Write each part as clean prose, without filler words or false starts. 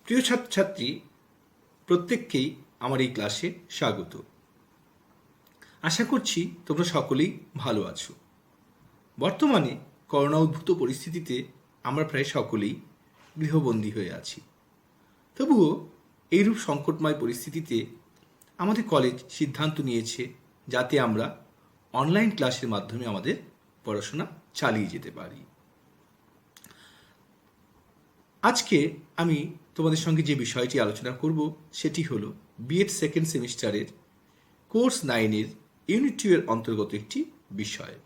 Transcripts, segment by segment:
প্রিয় ছাত্রছাত্রী, প্রত্যেককেই আমার এই ক্লাসে স্বাগত। আশা করছি তোমরা সকলেই ভালো আছো। বর্তমানে করোনা উদ্ভূত পরিস্থিতিতে আমরা প্রায় সকলেই গৃহবন্দী হয়ে আছি। তবুও এইরূপ সংকটময় পরিস্থিতিতে আমাদের কলেজ সিদ্ধান্ত নিয়েছে যাতে আমরা অনলাইন ক্লাসের মাধ্যমে আমাদের পড়াশোনা চালিয়ে যেতে পারি। আজকে আমি তোমাদের সঙ্গে যে বিষয়টি আলোচনা করব সেটি হলো বিএড সেকেন্ড সেমিস্টারের কোর্স 9-এর ইউনিট 2 এর অন্তর্গত একটি বিষয়।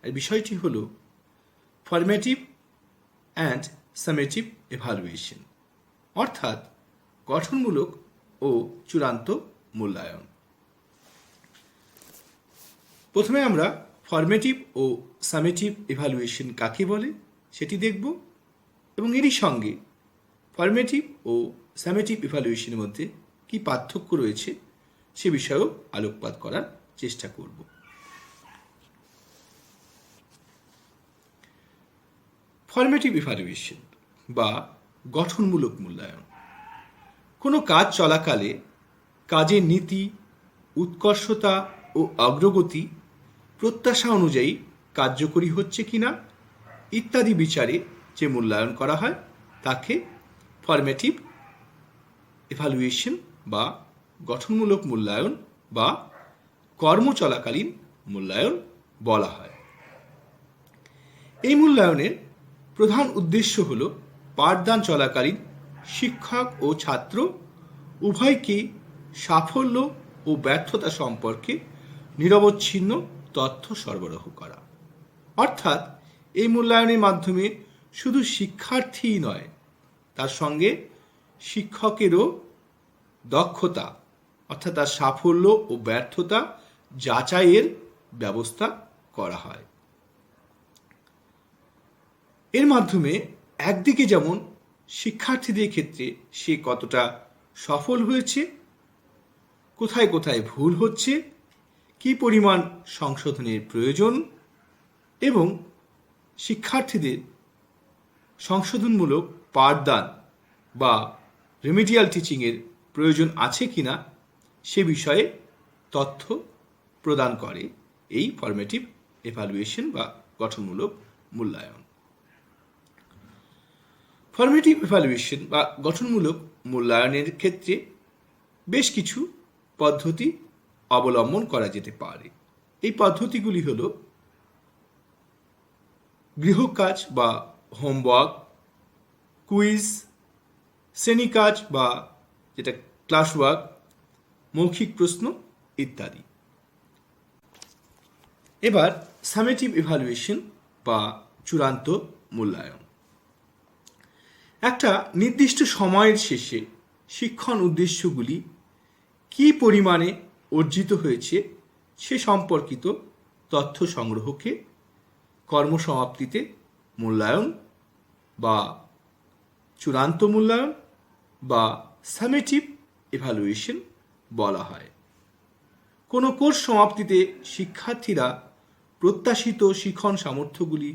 আর বিষয়টি হলো ফরম্যাটিভ অ্যান্ড সামেটিভ এভালুয়েশন, অর্থাৎ গঠনমূলক ও চূড়ান্ত মূল্যায়ন। প্রথমে আমরা ফরম্যাটিভ ও সামেটিভ এভালুয়েশন কাকে বলে সেটি দেখব এবং এরই সঙ্গে ফরম্যাটিভ ও সামেটিভ ইভ্যালুয়েশনের মধ্যে কী পার্থক্য রয়েছে সে বিষয়েও আলোকপাত করার চেষ্টা করব। ফরম্যাটিভ ইভ্যালুয়েশন বা গঠনমূলক মূল্যায়ন কোনো কাজ চলাকালে কাজের নীতি, উৎকর্ষতা ও অগ্রগতি প্রত্যাশা অনুযায়ী কার্যকরী হচ্ছে কিনা ইত্যাদি বিচারে যে মূল্যায়ন করা হয় তাকে ফরম্যাটিভ এভালুয়েশন বা গঠনমূলক মূল্যায়ন বা কর্ম চলাকালীন মূল্যায়ন বলা হয়। এই মূল্যায়নের প্রধান উদ্দেশ্য হল পাঠদান চলাকালীন শিক্ষক ও ছাত্র উভয়কে সাফল্য ও ব্যর্থতা সম্পর্কে নিরবচ্ছিন্ন তথ্য সরবরাহ করা। অর্থাৎ এই মূল্যায়নের মাধ্যমে শুধু শিক্ষার্থীই নয়, তার সঙ্গে শিক্ষকেরও দক্ষতা অর্থাৎ তার সাফল্য ও ব্যর্থতা যাচাইয়ের ব্যবস্থা করা হয়। এর মাধ্যমে একদিকে যেমন শিক্ষার্থীদের ক্ষেত্রে সে কতটা সফল হয়েছে, কোথায় কোথায় ভুল হচ্ছে, কী পরিমাণ সংশোধনের প্রয়োজন এবং শিক্ষার্থীদের সংশোধনমূলক পাঠদান বা রেমিডিয়াল টিচিংয়ের প্রয়োজন আছে কিনা সে বিষয়ে তথ্য প্রদান করে এই ফরম্যাটিভ এভালুয়েশন বা গঠনমূলক মূল্যায়ন। ফরম্যাটিভ এভালুয়েশন বা গঠনমূলক মূল্যায়নের ক্ষেত্রে বেশ কিছু পদ্ধতি অবলম্বন করা যেতে পারে। এই পদ্ধতিগুলি হল গৃহকাজ বা হোমওয়ার্ক, কুইজ, শ্রেণীকাজ বা যেটা ক্লাস ওয়ার্ক, মৌখিক প্রশ্ন ইত্যাদি। এবার সামেটিভ ইভ্যালুয়েশন বা চূড়ান্ত মূল্যায়ন। একটা নির্দিষ্ট সময়ের শেষে শিক্ষণ উদ্দেশ্যগুলি কী পরিমাণে অর্জিত হয়েছে সে সম্পর্কিত তথ্য সংগ্রহকে কর্মসমাপ্তিতে মূল্যায়ন বা চূড়ান্ত মূল্যায়ন বা সামেটিভ এভালুয়েশন বলা হয়। কোনো কোর্স সমাপ্তিতে শিক্ষার্থীরা প্রত্যাশিত শিখন সামর্থ্যগুলি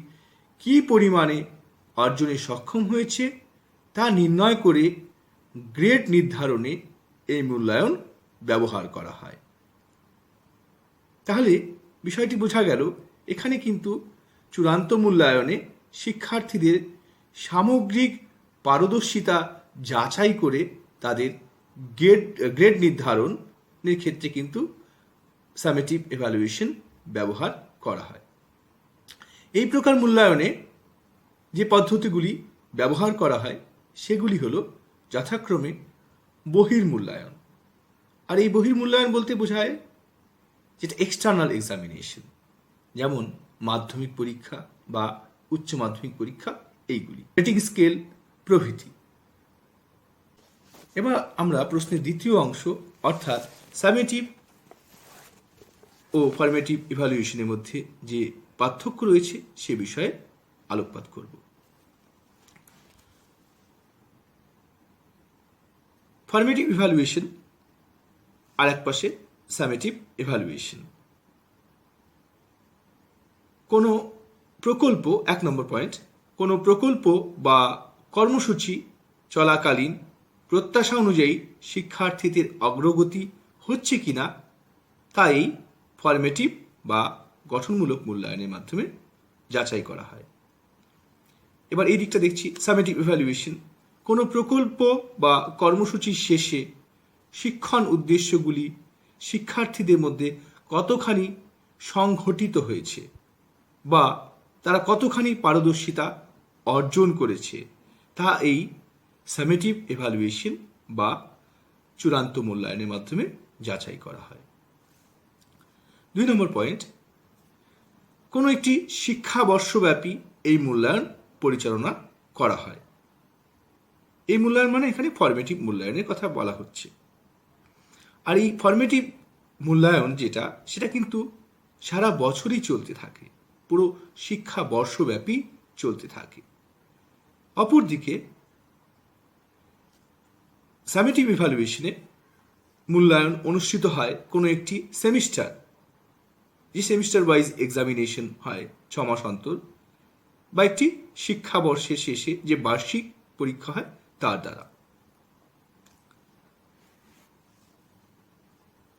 কী পরিমাণে অর্জনে সক্ষম হয়েছে তা নির্ণয় করে গ্রেড নির্ধারণে এই মূল্যায়ন ব্যবহার করা হয়। তাহলে বিষয়টি বোঝা গেল, এখানে কিন্তু চূড়ান্ত মূল্যায়নে শিক্ষার্থীদের সামগ্রিক পারদর্শিতা যাচাই করে তাদের গ্রেড নির্ধারণের ক্ষেত্রে কিন্তু সামেটিভ এভালুয়েশন ব্যবহার করা হয়। এই প্রকার মূল্যায়নে যে পদ্ধতিগুলি ব্যবহার করা হয় সেগুলি হল যথাক্রমে বহির্মূল্যায়ন। আর এই বহির্মূল্যায়ন বলতে বোঝায় যেটা এক্সটার্নাল এক্সামিনেশন, যেমন মাধ্যমিক পরীক্ষা বা উচ্চ মাধ্যমিক পরীক্ষা, এইগুলি রেটিং স্কেল প্রভৃতি। এবার আমরা প্রশ্নের দ্বিতীয় অংশ অর্থাৎ সামেটিভ ও ফরম্যাটিভ ইভ্যালুয়েশনের মধ্যে যে পার্থক্য রয়েছে সে বিষয়ে আলোকপাত করব। ফরম্যাটিভ ইভ্যালুয়েশন আর এক পাশে সামেটিভ এভালুয়েশন। কোনো প্রকল্প, 1 নম্বর পয়েন্ট, কোনো প্রকল্প বা কর্মসূচি চলাকালীন প্রত্যাশা অনুযায়ী শিক্ষার্থীদের অগ্রগতি হচ্ছে কিনা তা এই ফরমেটিভ বা গঠনমূলক মূল্যায়নের মাধ্যমে যাচাই করা হয়। এবার এই দিকটা দেখছি সামেটিভ ইভ্যালুয়েশন। কোনো প্রকল্প বা কর্মসূচির শেষে শিক্ষণ উদ্দেশ্যগুলি শিক্ষার্থীদের মধ্যে কতখানি সংঘটিত হয়েছে বা তারা কতখানি পারদর্শিতা অর্জন করেছে তা এই সামেটিভ ইভ্যালুয়েশন বা চূড়ান্ত মূল্যায়নের মাধ্যমে যাচাই করা হয়। 2 নম্বর পয়েন্ট, কোনো একটি শিক্ষাবর্ষব্যাপী এই মূল্যায়ন পরিচালনা করা হয়। এই মূল্যায়ন মানে এখানে ফরমেটিভ মূল্যায়নের কথা বলা হচ্ছে। আর এই ফরমেটিভ মূল্যায়ন যেটা, সেটা কিন্তু সারা বছরই চলতে থাকে, পুরো শিক্ষাবর্ষব্যাপী চলতে থাকে। অপরদিকে সামেটিভ ইভ্যালুয়েশনে মূল্যায়ন অনুষ্ঠিত হয় কোনো একটি সেমিস্টার, যে সেমিস্টার ওয়াইজ এক্সামিনেশন হয় 6 মাস অন্তর, বা একটি শিক্ষাবর্ষের শেষে যে বার্ষিক পরীক্ষা হয় তার দ্বারা।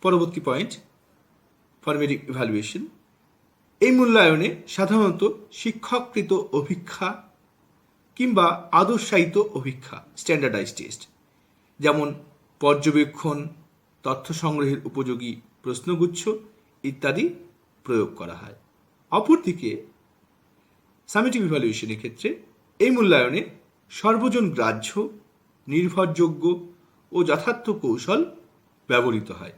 পরবর্তী পয়েন্ট, ফরমেটিভ ইভ্যালুয়েশন। এই মূল্যায়নে সাধারণত শিক্ষককৃত অভিক্ষা কিংবা আদর্শায়িত অভিক্ষা, স্ট্যান্ডার্ডাইজড টেস্ট, যেমন পর্যবেক্ষণ, তথ্য সংগ্রহের উপযোগী প্রশ্নগুচ্ছ ইত্যাদি প্রয়োগ করা হয়। অপরদিকে সামেটিভ ইভ্যালুয়েশনের ক্ষেত্রে এই মূল্যায়নে সর্বজন গ্রাহ্য, নির্ভরযোগ্য ও যথার্থ কৌশল ব্যবহৃত হয়,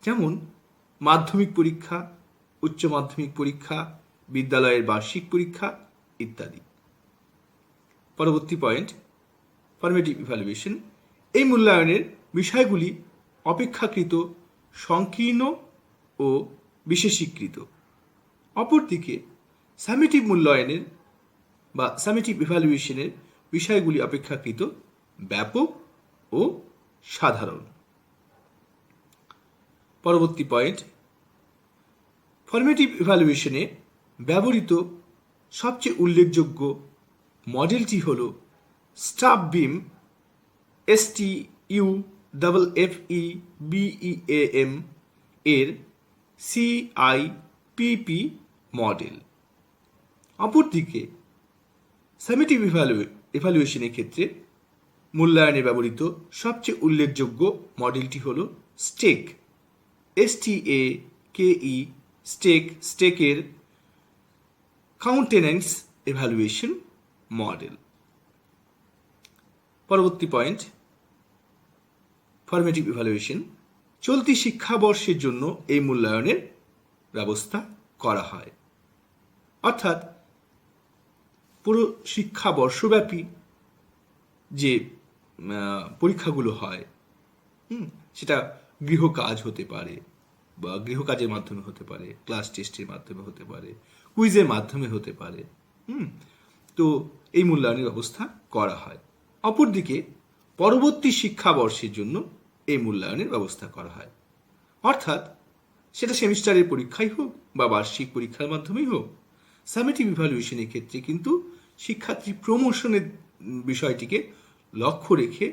যেমন মাধ্যমিক পরীক্ষা, উচ্চ মাধ্যমিক পরীক্ষা, বিদ্যালয়ের বার্ষিক পরীক্ষা ইত্যাদি। পরবর্তী পয়েন্ট, ফরমেটিভ ইভ্যালুয়েশন। এই মূল্যায়নের বিষয়গুলি অপেক্ষাকৃত সংকীর্ণ ও বিশেষীকৃত। অপরদিকে সামেটিভ মূল্যায়নের বা সামেটিভ ইভ্যালুয়েশনের বিষয়গুলি অপেক্ষাকৃত ব্যাপক ও সাধারণ। পরবর্তী পয়েন্ট, ফরমেটিভ ইভ্যালুয়েশনে ব্যবহৃত সবচেয়ে উল্লেখযোগ্য মডেলটি হল স্টাফ বিম, STUFFEBEAM এর CIPP মডেল। অপরদিকে সামেটিভ ইভ্যালুয়েশনের ক্ষেত্রে মূল্যায়নে ব্যবহৃত সবচেয়ে উল্লেখযোগ্য মডেলটি হল stake, STAKE, স্টেকের countenance evaluation model. পরবর্তী পয়েন্ট, ফরমেটিভ ইভ্যালুয়েশন। চলতি শিক্ষাবর্ষের জন্য এই মূল্যায়নের ব্যবস্থা করা হয়, অর্থাৎ পুরো শিক্ষাবর্ষব্যাপী যে পরীক্ষাগুলো হয়, সেটা গৃহকাজ হতে পারে বা গৃহকাজের মাধ্যমে হতে পারে, ক্লাস টেস্টের মাধ্যমে হতে পারে, কুইজের মাধ্যমে হতে পারে। তো এই মূল্যায়নের ব্যবস্থা করা হয়। অপরদিকে পরবর্তী শিক্ষাবর্ষের জন্য এই মূল্যায়নের ব্যবস্থা করা হয়, অর্থাৎ সেটা সেমিস্টারের পরীক্ষাই হোক বা বার্ষিক পরীক্ষার মাধ্যমেই হোক। সামেটিভ ইভ্যালুয়েশনের ক্ষেত্রে কিন্তু শিক্ষার্থী প্রমোশনের বিষয়টিকে লক্ষ্য রেখে,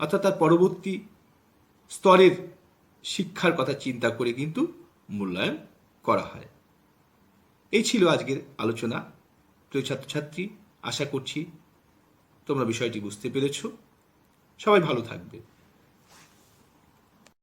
অর্থাৎ তার পরবর্তী স্তরের শিক্ষার কথা চিন্তা করে কিন্তু মূল্যায়ন করা হয়। এই ছিল আজকের আলোচনা। প্রিয় ছাত্রছাত্রী, আশা করছি তোমরা বিষয়টি বুঝতে পেরেছ। সবাই ভালো থাকবে।